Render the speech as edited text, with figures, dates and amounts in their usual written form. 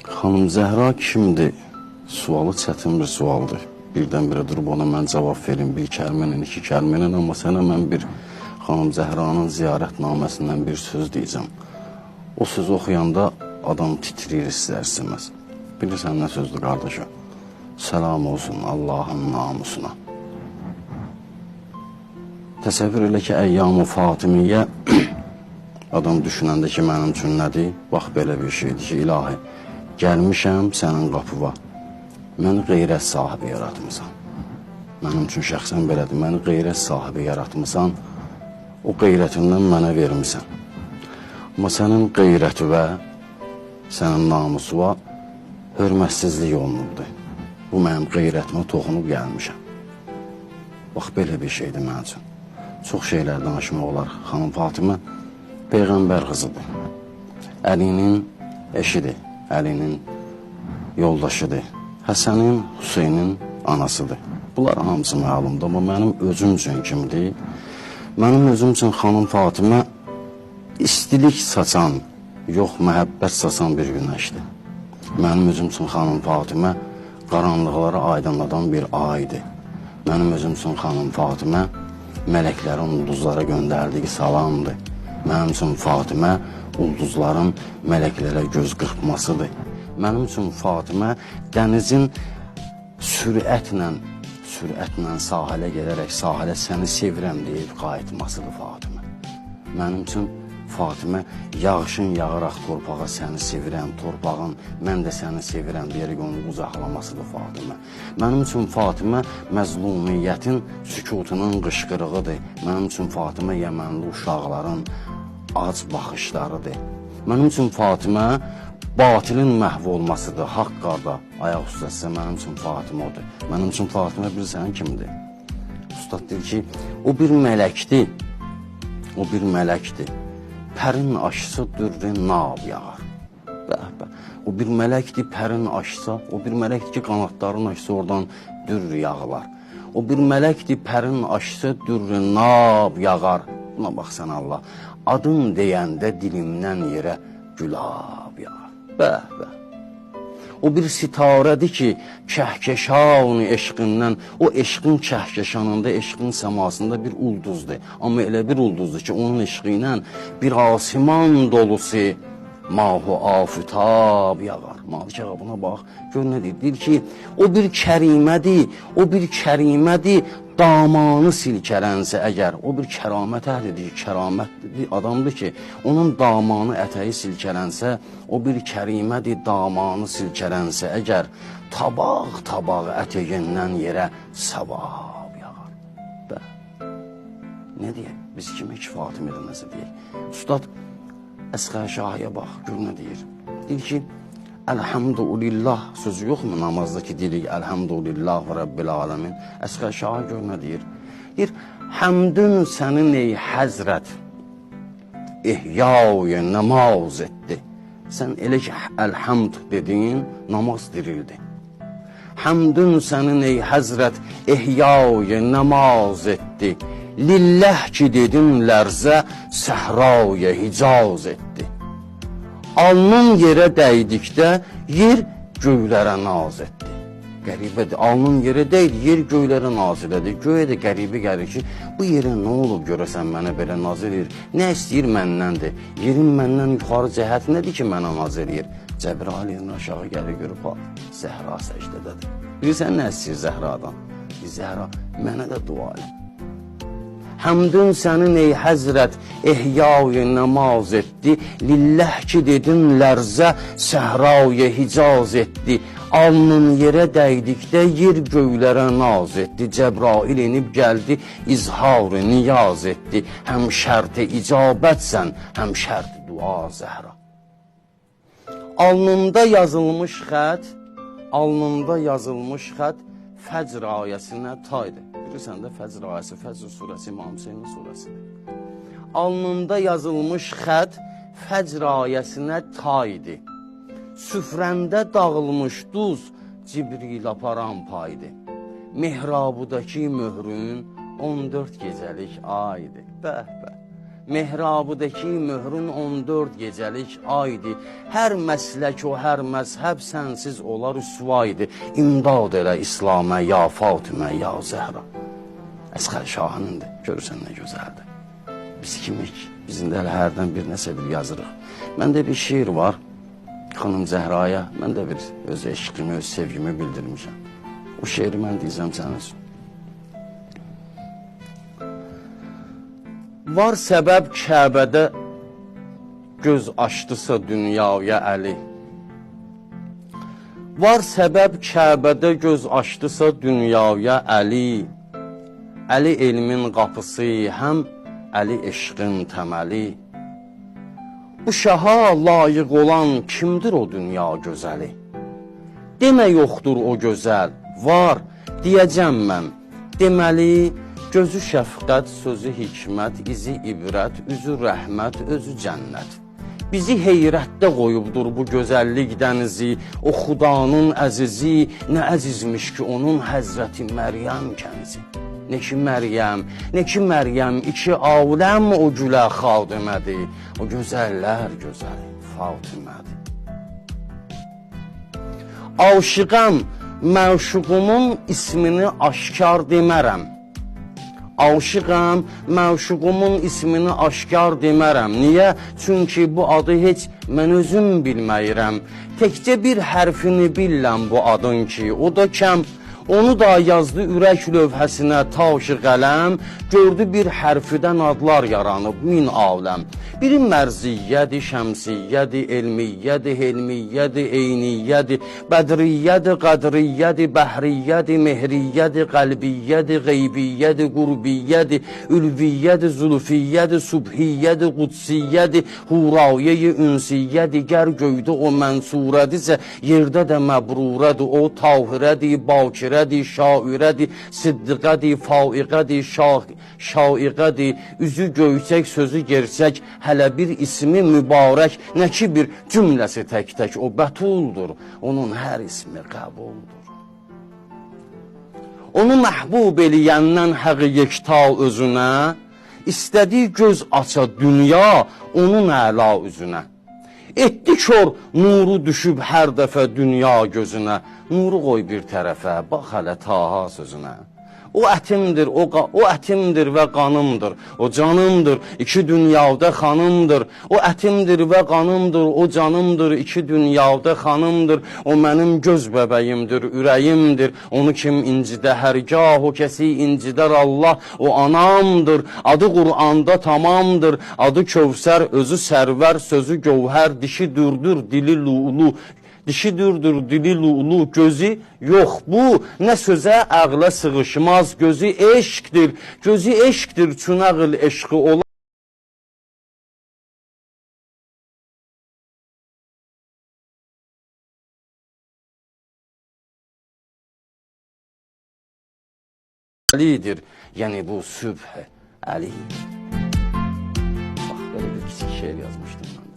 Xanım Zəhra kimdir? Sualı çətin bir sualdır. Birdən-birə durub ona mən cavab verim, bir kəlmənin, iki kəlmənin, amma sənə mən bir Xanım Zəhranın ziyarətnaməsindən bir söz deyəcəm. O sözü oxuyanda adam titrir istər-istəməz. Bilirsən nə sözdür qardaşa? Səlam olsun Allahın namusuna. Təsəvvür elə ki, Əyyam-ı Fatimiyyə adam düşünəndə ki, mənim üçün nədir? Bax, belə bir şeydir ki, ilahi, gəlmişəm sənin qapıva. Məni qeyrət sahibi yaratmısan. Mənim üçün şəxsən belədir. Məni qeyrət sahibi yaratmısan, o qeyrətindən mənə vermisən. Amma sənin qeyrətivə, sənin namusuva hörmətsizlik olunubdur. Bu mənim qeyrətimə toxunub gəlmişəm. Bax, belə bir şeydir mənim üçün. Çox şeylər danışmaq olar. Xanım Fatimə Peyğəmbər qızıdır. Əlinin eşidir, Əlinin yoldaşıdır. Həsənin, Hüseynin anasıdır. Bunlar hamısı məlumdur, amma mənim özüm üçün kimdir? Mənim özüm üçün Xanım Fatimə istilik saçan, yox məhəbbət saçan bir günəşdir. Mənim özüm üçün Xanım Fatimə qaranlıqları aydınladan bir aydır. Mənim özüm üçün Xanım Fatimə mələklərin ulduzlara göndərdiyi salamdır. Mənim üçün Fatimə ulduzların mələklərə göz qırpmasıdır. Mənim üçün Fatimə dənizin sürətlə sahilə gələrək sahilə səni sevirəm deyib qayıtmasıdır Fatimə. Mənim üçün Fatimə yağışın yağaraq torpağa səni sevirəm, torpağın mən də səni sevirəm deyərək onu qucaqlamasıdır Fatimə. Mənim üçün Fatimə məzlumiyyətin sükutunun qışqırığıdır. Mənim üçün Fatimə Yəmənli uşaqların ac baxışlarıdır. Mənim üçün Fatimə batilin məhv olmasıdır. Haqq qarda ayaq üstəsə mənim üçün Fatimə odur. Mənim üçün Fatimə bilirsən kimdir? Ustad deyir ki, o bir mələkdir. O bir mələkdir. Pərin aşsa dürrin nab yağar. Bəh, bəh. O bir mələkdir, pərin aşsa, o bir mələkdir ki, qanatların aşsa oradan dürr yağılar. O bir mələkdir, pərin aşsa dürrin nab yağar. Buna baxsan Allah, adım deyəndə dilimdən yerə gülab yağar. Bəh, bəh. O bir sitarədir ki, kəhkəşan eşqindən, o eşqin kəhkəşanında, eşqin səmasında bir ulduzdur. Amma elə bir ulduzdur ki, onun eşqi ilə bir asiman dolusu mahu afütab yağar. Malik ağa buna bax, gör nə deyir? Deyir ki, o bir kərimədir, damanı silkələnsə əgər, o bir kəramət əhlidir, kəramətli adamdır ki, onun damanı ətəyi silkələnsə, o bir kərimədir, damanı silkələnsə əgər, tabaq ətəyindən yerə savab yağar. Bəh, nə deyək? Biz kimi ki, Fatimə edilməsi deyək. Ustad Əsqər Şahiyə bax, gör nə deyir? Deyir ki, Əlhamdülillah sözü yoxmu namazdakı deyirik, Əlhamdülillah və Rabbil aləmin. Əsqər Şahı gör nə deyir? Deyir, həmdün sənin ey həzrət, ihyâ-i namaz etdi. Sən elə ki, əlhamd dedin, namaz dirildi. Həmdün sənin ey həzrət, ihyâ-i namaz etdi. Lilləh ki dedin lərzə, səhrâ-i hicaz etdi. Alnın yerə dəydikdə yer göylərə naz etdi. Qəribədir, alnın yerə dəydi, yer göylərə naz elədi. Göyə də qəribə gəlir ki, bu yerə nə olub görəsən mənə belə naz eləyir? Nə istəyir məndəndir? Yerin məndən yuxarı cəhət nədir ki, mənə naz eləyir? Cəbrail yerin aşağı gəlir görüb, Zəhra səcdədədir. Bilirsən nə istəyir Zəhradan? Zəhra, mənə də dua elə. Həmdün sənin ey həzrət, ihyâ-i namaz etdi. Lilləh ki dedin lərzə, səhrâ-i hicaz etdi. Alnın yerə dəydikdə yer göylərə naz etdi. Cəbrail enib gəldi, izhar-ı niyaz etdi. Həm şərt-i icabətsən, həm şərt-i dua Zəhra. Alnında yazılmış xət Fəcr ayəsinə taydır. Bilirsən də Fəcr ayəsi, Fəcr surəsi, İmam Hüseynin surəsidir. Alnında yazılmış xət Fəcr ayəsinə taydır. Süfrəndə dağılmış duz Cibril aparan paydır. Mihrabudakı möhrün 14 gecəlik aydır. Bəh, bəh. Mehrabıdaki möhrün 14 gecəlik aydı. Hər məslək o hər məzhəb sənsiz olar rüsvaydı. İmdad elə İslamə ya Fatimə ya Zəhra. Əsqər Şahınındır, görürsən nə gözəldir. Biz kimik? Bizim də hərdən bir nəsə bir yazırıq. Məndə bir şiir var, xanım Zəhraya, mən də bir öz eşqimi, öz sevgimi bildirmişəm. O şiiri mən deyəcəm sənin üçün. Var səbəb Kəbədə göz açdısa dünyaya Əli. Var səbəb Kəbədə göz açdısa dünyaya Əli. Əli elmin qapısı, həm Əli eşqin təməli. Bu şaha layiq olan kimdir o dünya gözəli? Demə yoxdur o gözəl, var, deyəcəm mən. Deməli, gözü şəfqət, sözü hikmət, izi ibrət, üzü rəhmət, özü cənnət. Bizi heyrətdə qoyubdur bu gözəllik dənizi, o Xudanın əzizi, nə əzizmiş ki onun Həzrəti Məryəm kənizi. Ne ki Məryəm, iki aləm o gülə Xadimədir, o gözəllər gözəli Fatimədir. Aşıqəm, məşuqumun ismini aşkar demərəm. Aşıqəm, məşuqumun ismini aşkar demərəm. Niyə? Çünki bu adı heç mən özüm bilməyirəm. Təkcə bir hərfini biləm bu adın ki, o da kəm. Onu da yazdı ürək lövhəsinə taşı qələm, gördü bir hərfidən adlar yaranıb min aləm. Biri mərziyyədir, şəmsiyyədir, elmiyyədir, helmiyyədir, eyniyyədir, bədriyyədir, qədriyyədir, bəhriyyədir, mehriyyədir, qəlbiyyədir, qeybiyyədir, qurbiyyədir, ülviyyədir, zulfiyyədir, subhiyyədir, qudsiyyədir, hurayyə-i ünsiyyədir, gər göydə o mənsurədirsə, yerdə də məbrurədir, o tahirədir, bakirədir, şairədir, siddiqədir, faiqədir, şaiqədir, üzü göyçək, sözü gerçək, hələ bir ismi mübarək, nə ki bir cümləsi tək-tək o bətuldur, onun hər ismi qəbuldur. Onu məhbub eləyəndən həq yekta özünə, istədiyi göz aça dünya onun əla üzünə. Etdi kör nuru düşüb hər dəfə dünya gözünə, nuru qoy bir tərəfə, bax hələ Taha sözünə. O ətimdir, o ətimdir və qanımdır, o canımdır, iki dünyada xanımdır. O ətimdir və qanımdır, o canımdır, iki dünyada xanımdır. O mənim göz bəbəyimdir, ürəyimdir, onu kim incidə hərgah, o kəsi incidər Allah, o anamdır. Adı Qur'anda tamamdır, adı Kövsər, özü sərvər, sözü gövhər, dişi dürdür, dili lulu. Dişi dürdür, dili lulu, gözü yox bu, nə sözə əqlə sığışmaz, gözü eşqdir, gözü eşqdir, çün əql eşqi olan. Əlidir, yəni bu sübh Əli. Bax, belə bir kiçik şeir yazmışdım mən.